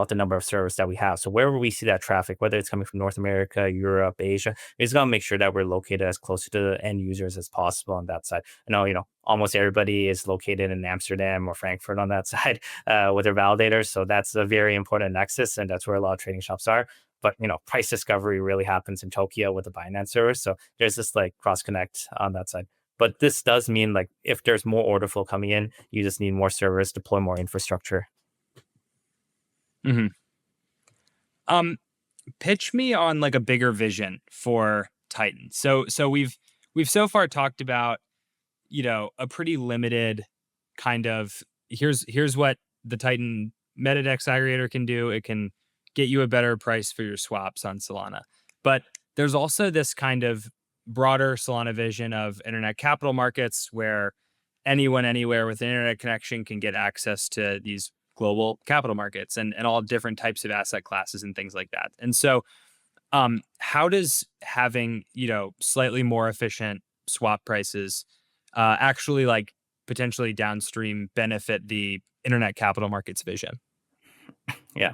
the number of servers that we have. So wherever we see that traffic, whether it's coming from North America, Europe, Asia, we just gotta make sure that we're located as close to the end users as possible on that side. I know, almost everybody is located in Amsterdam or Frankfurt on that side with their validators. So that's a very important nexus, and that's where a lot of trading shops are. But price discovery really happens in Tokyo with the Binance servers. So there's this like cross connect on that side. But this does mean, like, if there's more order flow coming in, you just need more servers, deploy more infrastructure. Mm-hmm. Pitch me on like a bigger vision for Titan. So we've so far talked about a pretty limited kind of, here's what the Titan MetaDex aggregator can do. It can get you a better price for your swaps on Solana. But there's also this kind of broader Solana vision of internet capital markets, where anyone anywhere with an internet connection can get access to these global capital markets and all different types of asset classes and things like that. And so how does having slightly more efficient swap prices actually like potentially downstream benefit the internet capital markets vision? Yeah.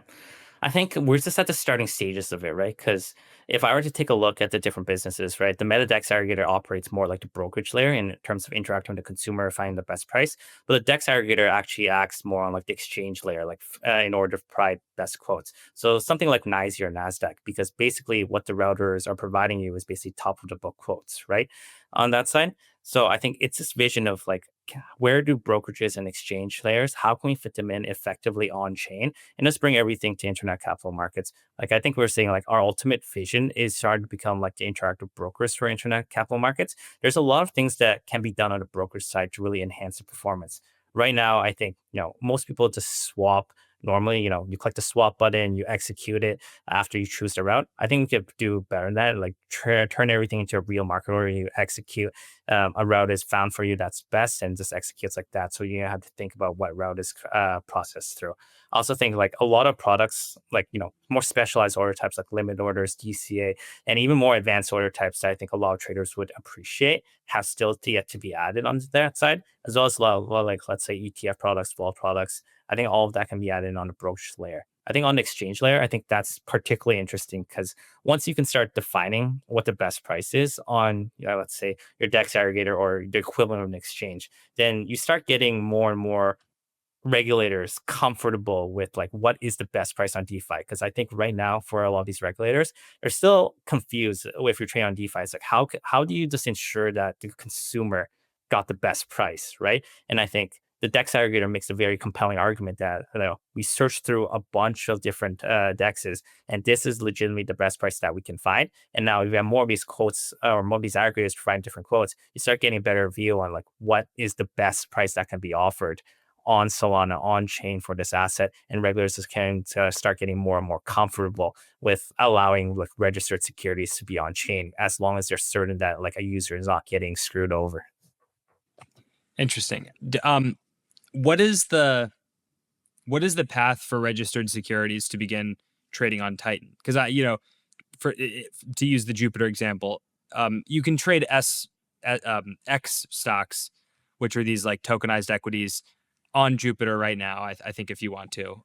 I think we're just at the starting stages of it, right? Because if I were to take a look at the different businesses, right, the MetaDex aggregator operates more like the brokerage layer in terms of interacting with the consumer, finding the best price. But the DEX aggregator actually acts more on like the exchange layer, like in order to provide best quotes. So something like NYSE or NASDAQ, because basically what the routers are providing you is basically top of the book quotes, right, on that side. So I think it's this vision of like where do brokerages and exchange layers, how can we fit them in effectively on chain and just bring everything to internet capital markets? Like I think we're saying like our ultimate vision is starting to become like the interactive brokers for internet capital markets. There's a lot of things that can be done on the brokerage side to really enhance the performance. Right now, I think most people just swap. Normally, you click the swap button, you execute it after you choose the route. I think we could do better than that, like turn everything into a real market order. You execute a route is found for you that's best and just executes like that. So you have to think about what route is processed through. I also think like a lot of products, like, more specialized order types like limit orders, DCA, and even more advanced order types that I think a lot of traders would appreciate have still yet to be added onto that side, as well as a lot of, like, let's say ETF products, vol products. I think all of that can be added on the brokerage layer. I think on the exchange layer, I think that's particularly interesting because once you can start defining what the best price is on, let's say your DEX aggregator or the equivalent of an exchange, then you start getting more and more regulators comfortable with like what is the best price on DeFi. Because I think right now for a lot of these regulators, they're still confused if you're trading on DeFi. It's like how do you just ensure that the consumer got the best price, right? And I think the DEX aggregator makes a very compelling argument that we search through a bunch of different DEXs, and this is legitimately the best price that we can find. And now if you have more of these quotes or more of these aggregators providing different quotes, you start getting a better view on like what is the best price that can be offered on Solana, on chain for this asset, and regulators can start getting more and more comfortable with allowing like registered securities to be on chain, as long as they're certain that like a user is not getting screwed over. Interesting. What is the path for registered securities to begin trading on Titan? Because to use the Jupiter example, you can trade X stocks, which are these like tokenized equities, on Jupiter right now. I think if you want to,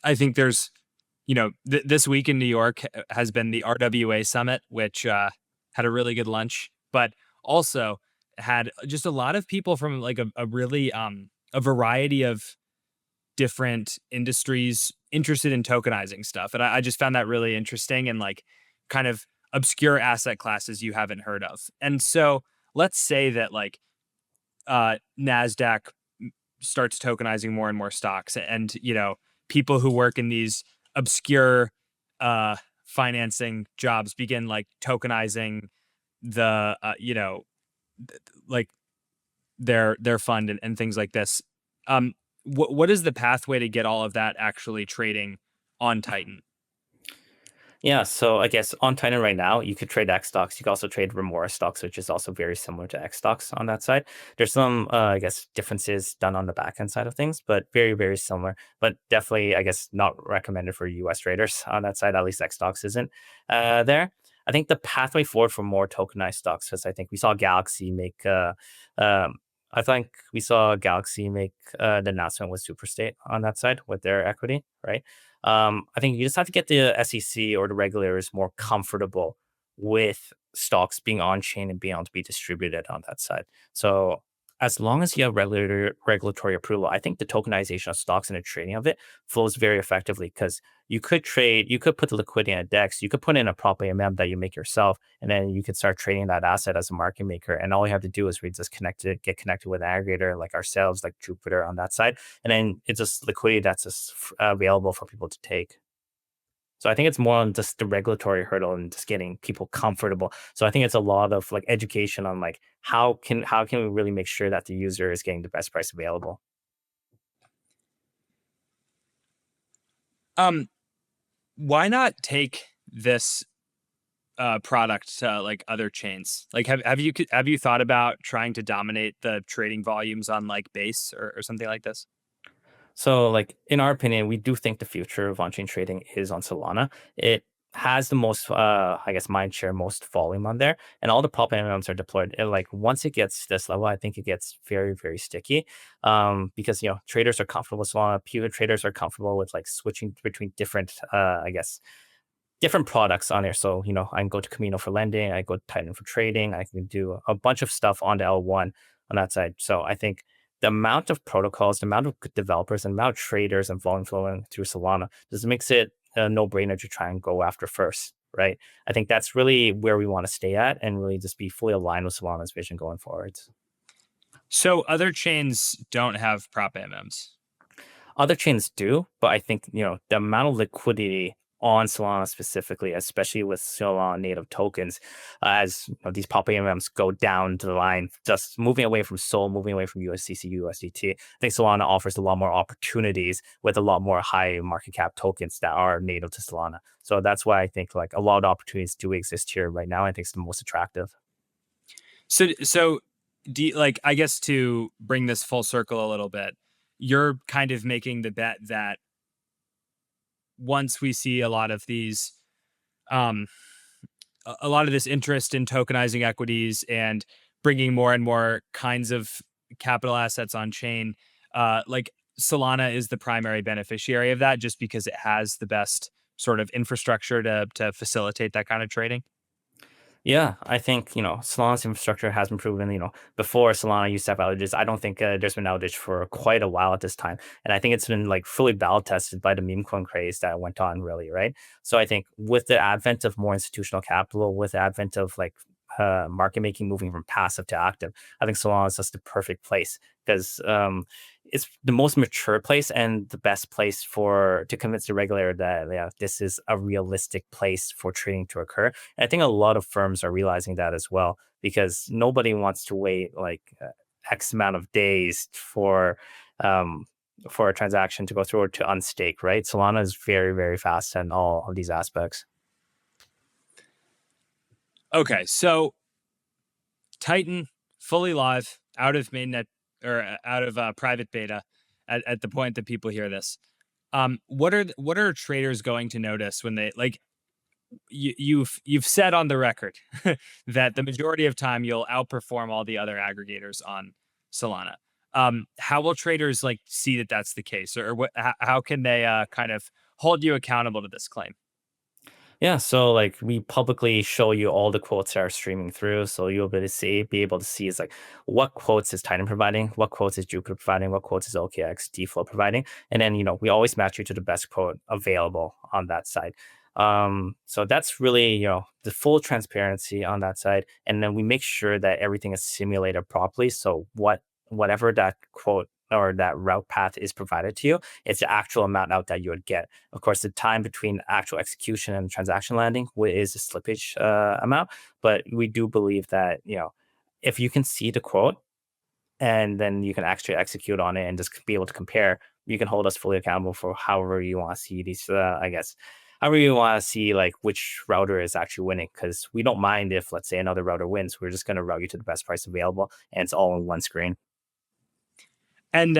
I think there's, this week in New York has been the RWA summit, which had a really good lunch, but also had just a lot of people from like a really a variety of different industries interested in tokenizing stuff. And I just found that really interesting and like kind of obscure asset classes you haven't heard of. And so let's say that like NASDAQ starts tokenizing more and more stocks, and people who work in these obscure financing jobs begin like tokenizing the like their fund and things like this. What is the pathway to get all of that actually trading on Titan? Yeah, so I guess on Titan right now, you could trade X stocks. You can also trade Remora stocks, which is also very similar to X stocks on that side. There's some, I guess, differences done on the back end side of things, but very, very similar. But definitely, I guess, not recommended for US traders on that side. At least X stocks isn't there. I think the pathway forward for more tokenized stocks, because I think we saw Galaxy make I think we saw Galaxy make the announcement with Superstate on that side with their equity, right? I think you just have to get the SEC or the regulators more comfortable with stocks being on chain and being able to be distributed on that side. So as long as you have regulatory approval, I think the tokenization of stocks and the trading of it flows very effectively because you could put the liquidity in a DEX, you could put in a prop AMM that you make yourself, and then you could start trading that asset as a market maker. And all you have to do is get connected with an aggregator like ourselves, like Jupiter on that side, and then it's just liquidity that's just available for people to take. So I think it's more on just the regulatory hurdle and just getting people comfortable. So I think it's a lot of like education on like how can we really make sure that the user is getting the best price available. Why not take this product to like other chains? Like have you thought about trying to dominate the trading volumes on like Base or something like this? So, like in our opinion, we do think the future of on-chain trading is on Solana. It has the most, I guess, mind share, most volume on there, and all the prop AMMs are deployed. And like once it gets to this level, I think it gets very, very sticky, because traders are comfortable with Solana. Pure traders are comfortable with like switching between different, I guess, different products on there. So, I can go to Camino for lending, I go to Titan for trading, I can do a bunch of stuff on the L1 on that side. So I think the amount of protocols, the amount of good developers, and amount of traders and volume flowing through Solana just makes it a no-brainer to try and go after first, right? I think that's really where we want to stay at and really just be fully aligned with Solana's vision going forward. So other chains don't have prop AMMs. Other chains do, but I think the amount of liquidity on Solana specifically, especially with Solana native tokens, as these pop AMMs go down to the line, just moving away from Sol, moving away from USDC, USDT. I think Solana offers a lot more opportunities with a lot more high market cap tokens that are native to Solana. So that's why I think like a lot of opportunities do exist here right now. I think it's the most attractive. So like, I guess to bring this full circle a little bit, you're kind of making the bet that once we see a lot of these, um, a lot of this interest in tokenizing equities and bringing more and more kinds of capital assets on chain, like Solana is the primary beneficiary of that, just because it has the best sort of infrastructure to facilitate that kind of trading. Yeah, I think, Solana's infrastructure has been proven, before Solana used to have outages. I don't think there's been outage for quite a while at this time. And I think it's been like fully battle tested by the meme coin craze that went on really, right? So I think with the advent of more institutional capital, with the advent of like market making moving from passive to active, I think Solana is just the perfect place because it's the most mature place and the best place to convince the regulator that this is a realistic place for trading to occur. And I think a lot of firms are realizing that as well because nobody wants to wait like X amount of days um, for a transaction to go through or to unstake, right? Solana is very, very fast in all of these aspects. Okay, so Titan fully live, out of mainnet or out of private beta at the point that people hear this. What are traders going to notice when they like? You've said on the record that the majority of time you'll outperform all the other aggregators on Solana. How will traders like see that that's the case, or what? How can they kind of hold you accountable to this claim? Yeah, so like we publicly show you all the quotes that are streaming through, so you'll be able to see is like what quotes is Titan providing, what quotes is Jupiter providing, what quotes is OKX DFlow providing, and then we always match you to the best quote available on that side. So that's really the full transparency on that side, and then we make sure that everything is simulated properly. So whatever that quote or that route path is provided to you, it's the actual amount out that you would get. Of course, the time between actual execution and transaction landing is a slippage amount, but we do believe that if you can see the quote and then you can actually execute on it and just be able to compare, you can hold us fully accountable for however you want to see these. I guess however you want to see like which router is actually winning, because we don't mind if let's say another router wins. We're just going to route you to the best price available, and it's all on one screen. And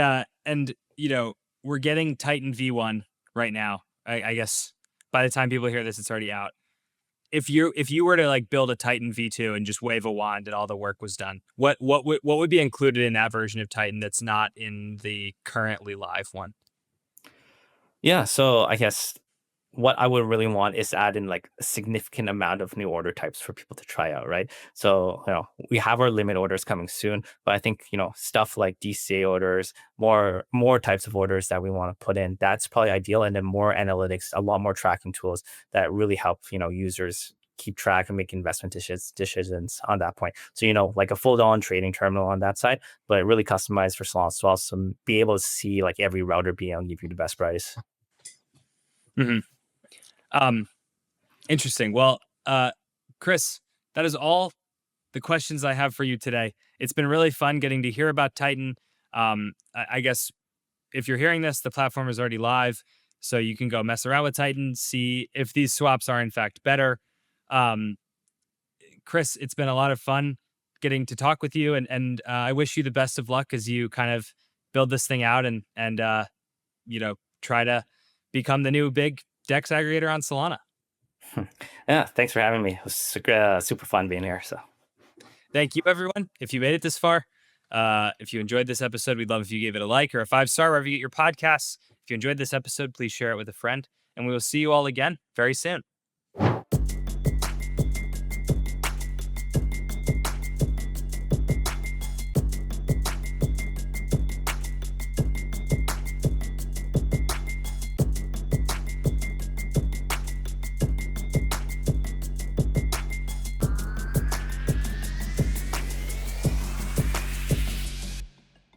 we're getting Titan V1 right now. I guess by the time people hear this, it's already out. If you were to like build a Titan V2 and just wave a wand and all the work was done, what would be included in that version of Titan that's not in the currently live one? Yeah, so I guess what I would really want is add in like a significant amount of new order types for people to try out, right? So, we have our limit orders coming soon, but I think, stuff like DCA orders, more types of orders that we want to put in, that's probably ideal. And then more analytics, a lot more tracking tools that really help, users keep track and make investment decisions on that point. So, like a full on trading terminal on that side, but really customized for Solana as well. So be able to see like every router being able to give you the best price. Mm-hmm. Interesting. Well, Chris, that is all the questions I have for you today. It's been really fun getting to hear about Titan. I guess if you're hearing this, the platform is already live, so you can go mess around with Titan, see if these swaps are in fact better. Um, Chris, it's been a lot of fun getting to talk with you, and I wish you the best of luck as you kind of build this thing out and try to become the new big DEX aggregator on Solana. Yeah, thanks for having me. It was super fun being here. So, Thank you, everyone. If you made it this far, if you enjoyed this episode, we'd love if you gave it a like or a 5-star wherever you get your podcasts. If you enjoyed this episode, please share it with a friend, and we will see you all again very soon.